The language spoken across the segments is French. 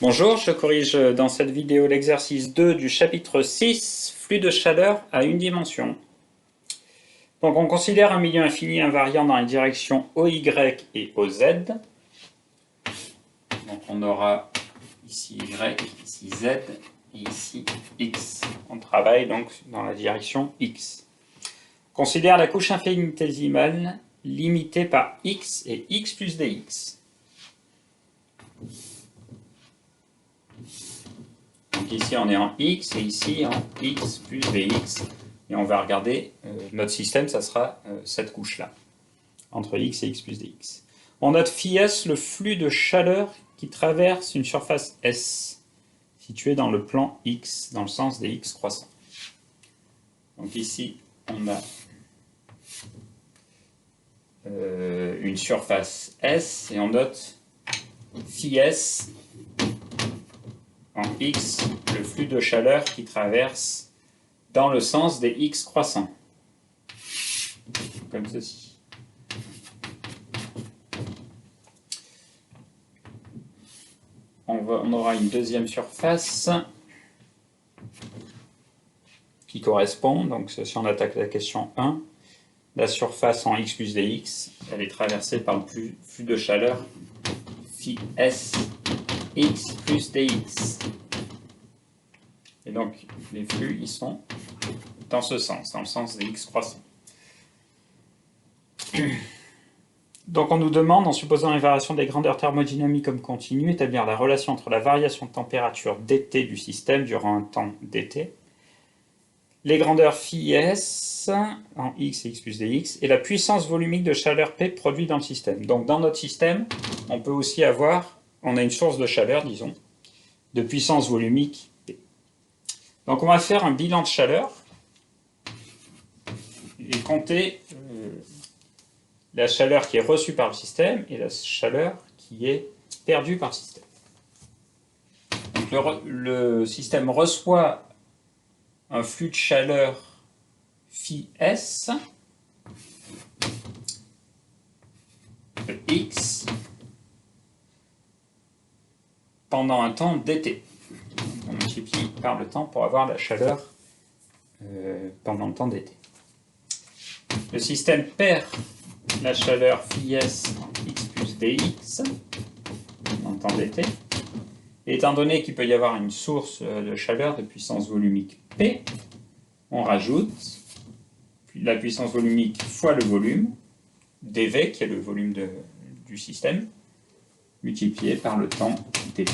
Bonjour, je corrige dans cette vidéo l'exercice 2 du chapitre 6, flux de chaleur à une dimension. Donc on considère un milieu infini invariant dans les directions OY et OZ. Donc on aura ici Y, ici Z et ici X. On travaille donc dans la direction X. On considère la couche infinitésimale limitée par X et X plus dx. Donc ici on est en X et ici en X plus dx. Et on va regarder, notre système, ça sera cette couche-là, entre X et X plus dx. On note phi S, le flux de chaleur qui traverse une surface S, située dans le plan X, dans le sens des X croissants. Donc ici, on a une surface S, et on note phi S en X, le flux de chaleur qui traverse dans le sens des X croissants. Comme ceci. On aura une deuxième surface qui correspond, donc si on attaque la question 1, la surface en X plus dx, elle est traversée par le flux de chaleur phi S X plus dx. Et donc les flux, ils sont dans ce sens, dans le sens des X croissants. Donc on nous demande, en supposant une variation des grandeurs thermodynamiques comme continue, établir la relation entre la variation de température dt du système durant un temps dt, les grandeurs phi s en x et x plus dx, et la puissance volumique de chaleur P produite dans le système. Donc dans notre système, on peut aussi avoir, on a une source de chaleur, disons, de puissance volumique P. Donc on va faire un bilan de chaleur et compter la chaleur qui est reçue par le système et la chaleur qui est perdue par le système. Donc le système reçoit un flux de chaleur phi S de X pendant un temps dt. On multiplie par le temps pour avoir la chaleur pendant le temps dt. Le système perd la chaleur phi S en X plus dx en temps dt. Et étant donné qu'il peut y avoir une source de chaleur de puissance volumique P, on rajoute la puissance volumique fois le volume, dV, qui est le volume du système, multiplié par le temps dt.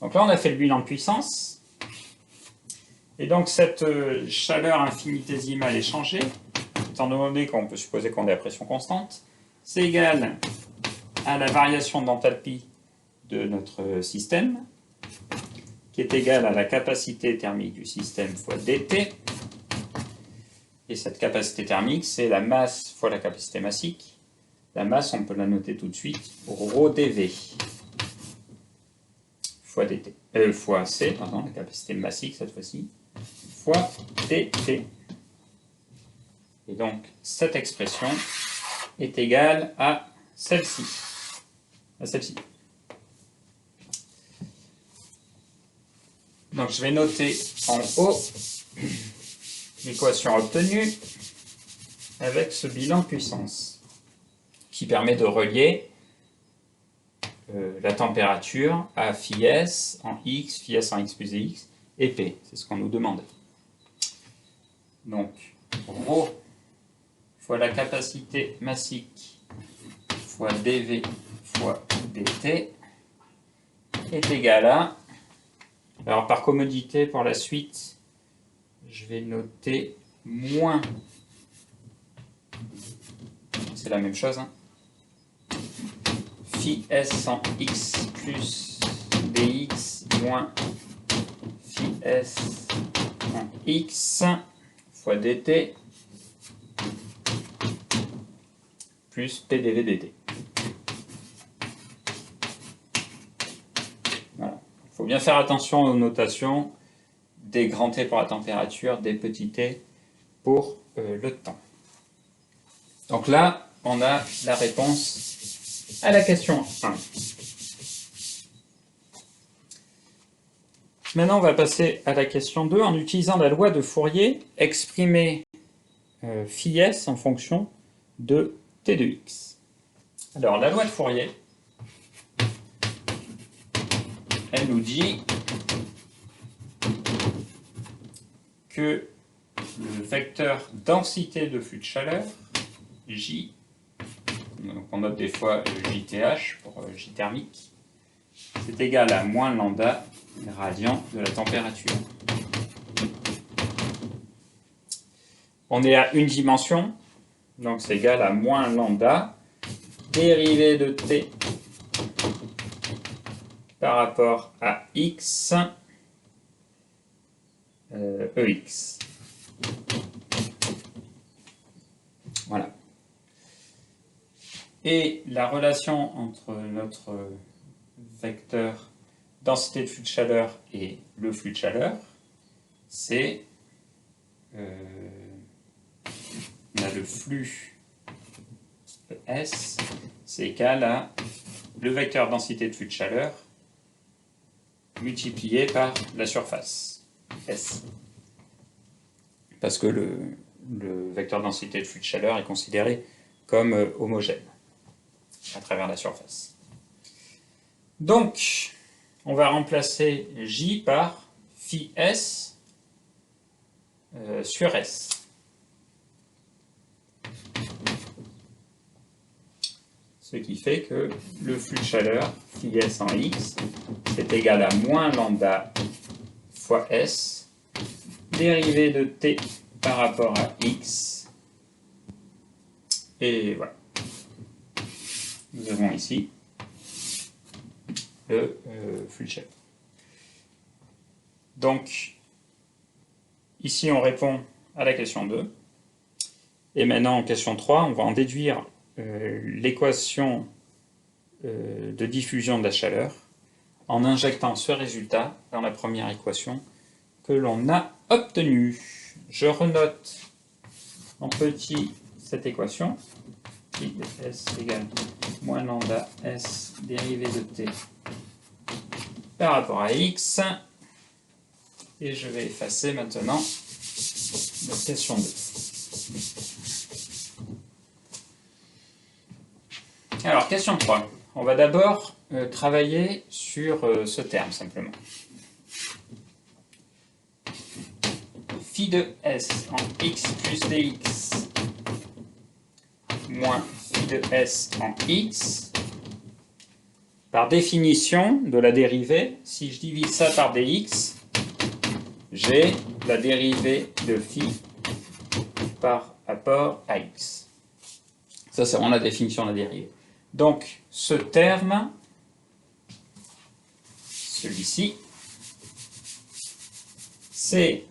Donc là, on a fait le bilan de puissance. Et donc, cette chaleur infinitésimale est changée, étant donné qu'on peut supposer qu'on est à pression constante, c'est égal à la variation d'enthalpie de notre système, qui est égale à la capacité thermique du système fois dt. Et cette capacité thermique, c'est la masse fois la capacité massique. La masse, on peut la noter tout de suite, rho dV fois dt. Fois C, pardon, la capacité massique cette fois-ci, fois dt. Et donc, cette expression est égale à celle-ci. Donc, je vais noter en haut l'équation obtenue avec ce bilan de puissance qui permet de relier la température à phi S en X, phi S en X plus dx et P. C'est ce qu'on nous demandait. Donc, ρ fois la capacité massique fois dV fois dt est égal à... Alors, par commodité, pour la suite, je vais noter moins... C'est la même chose, hein. Phi S en X plus dx moins phi S en X fois dt plus pdv dt. Voilà. Il faut bien faire attention aux notations, des grands T pour la température, des petits T pour le temps. Donc là, on a la réponse à la question 1. Maintenant, on va passer à la question 2 en utilisant la loi de Fourier, exprimer phi s en fonction de t de x. Alors, la loi de Fourier, elle nous dit que le vecteur densité de flux de chaleur, J, donc on note des fois JTH pour J thermique, c'est égal à moins lambda gradient de la température. On est à une dimension, donc c'est égal à moins lambda dérivée de t par rapport à x EX. Voilà. Et la relation entre notre vecteur densité de flux de chaleur et le flux de chaleur, c'est on a le flux S, c'est égal à le vecteur densité de flux de chaleur multiplié par la surface S. Parce que le vecteur densité de flux de chaleur est considéré comme homogène à travers la surface. Donc, on va remplacer J par phi S sur S. Ce qui fait que le flux de chaleur, phi S en X, c'est égal à moins lambda fois S, dérivé de T par rapport à X. Et voilà. Nous avons ici le flux de chaleur. Donc, ici on répond à la question 2. Et maintenant, en question 3, on va en déduire l'équation de diffusion de la chaleur en injectant ce résultat dans la première équation que l'on a obtenue. Je renote en petit cette équation. Phi de S égale moins lambda S dérivé de T par rapport à X. Et je vais effacer maintenant la question 2. Alors, question 3. On va d'abord travailler sur ce terme, simplement. Phi de S en X plus dx moins phi de S en X. Par définition de la dérivée, si je divise ça par dx, j'ai la dérivée de phi par rapport à x. Ça, c'est vraiment la définition de la dérivée. Donc, ce terme, celui-ci, c'est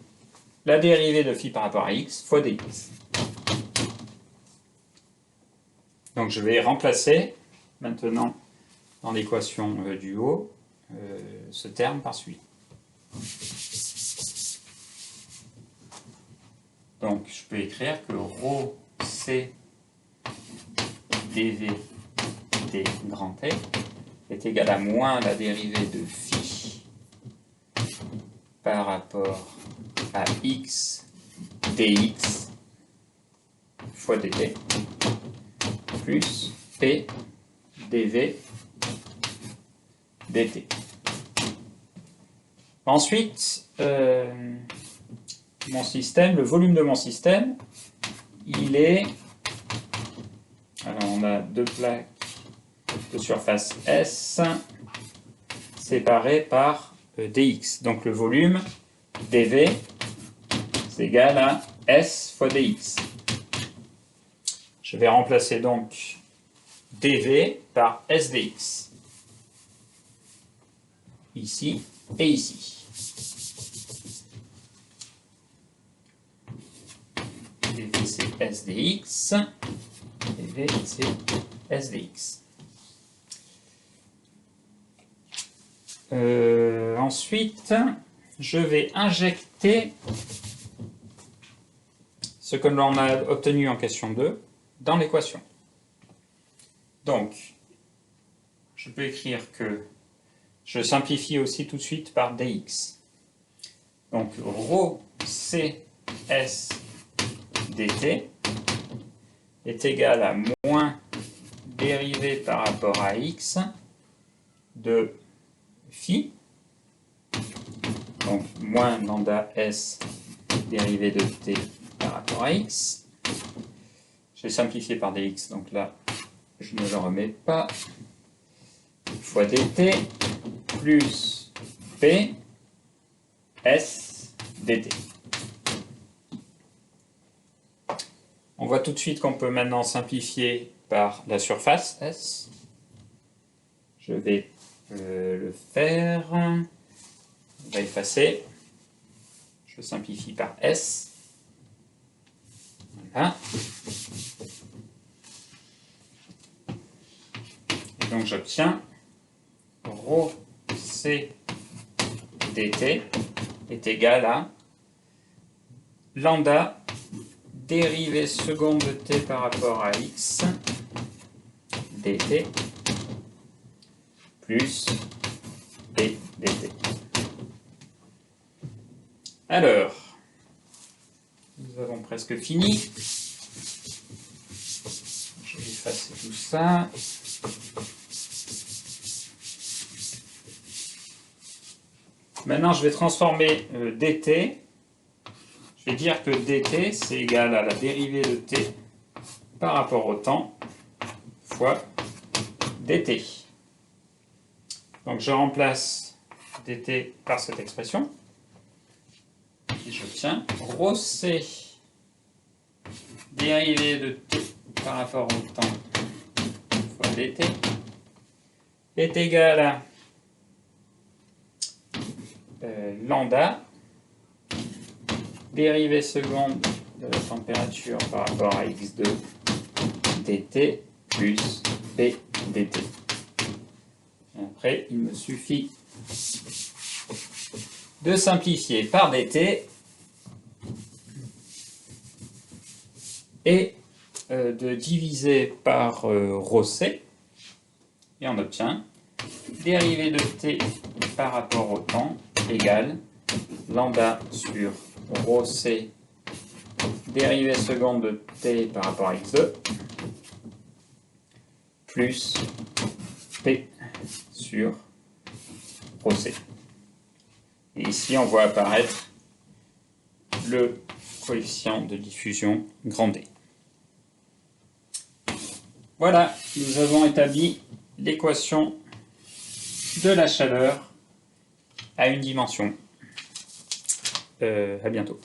la dérivée de phi par rapport à x fois dx. Donc, je vais remplacer maintenant dans l'équation du haut ce terme par celui. Donc, je peux écrire que ρ c dv d grand T est égal à moins la dérivée de phi par rapport à x dx fois dt plus p dv dt. Ensuite, mon système, le volume de mon système, il est... Alors, on a deux plaques de surface S séparées par dx. Donc, le volume dv, c'est égal à S fois dx. Je vais remplacer donc dv par S dx. Ici et ici. dv c'est S dx. dv c'est S dx. Ensuite, je vais injecter ce que l'on a obtenu en question 2 dans l'équation. Donc, je peux écrire que je simplifie aussi tout de suite par dx. Donc rho CS dt est égal à moins dérivée par rapport à x de phi, donc moins lambda s dérivée de t par rapport à x. J'ai simplifié par dx, donc là je ne le remets pas, fois dt plus p s dt. On voit tout de suite qu'on peut maintenant simplifier par la surface S. Je vais le faire. On va effacer. Je simplifie par S. Voilà. Et donc j'obtiens rho C dt est égal à lambda dérivée seconde de t par rapport à x dt plus p dt. Alors, nous avons presque fini. Je vais effacer tout ça. Maintenant, je vais transformer dt. Je vais dire que dt, c'est égal à la dérivée de t par rapport au temps fois dt. Donc je remplace dt par cette expression. Et j'obtiens rho c dérivée de t par rapport au temps fois dt est égal à lambda dérivée seconde de la température par rapport à x2 dt plus p dt. Et après, il me suffit de simplifier par dt et de diviser par rho c, et on obtient dérivée de t par rapport au temps égale lambda sur rho c dérivée seconde de t par rapport à x2 plus p sur rho c. Et ici, on voit apparaître le coefficient de diffusion grand D. Voilà, nous avons établi l'équation de la chaleur à une dimension. À bientôt.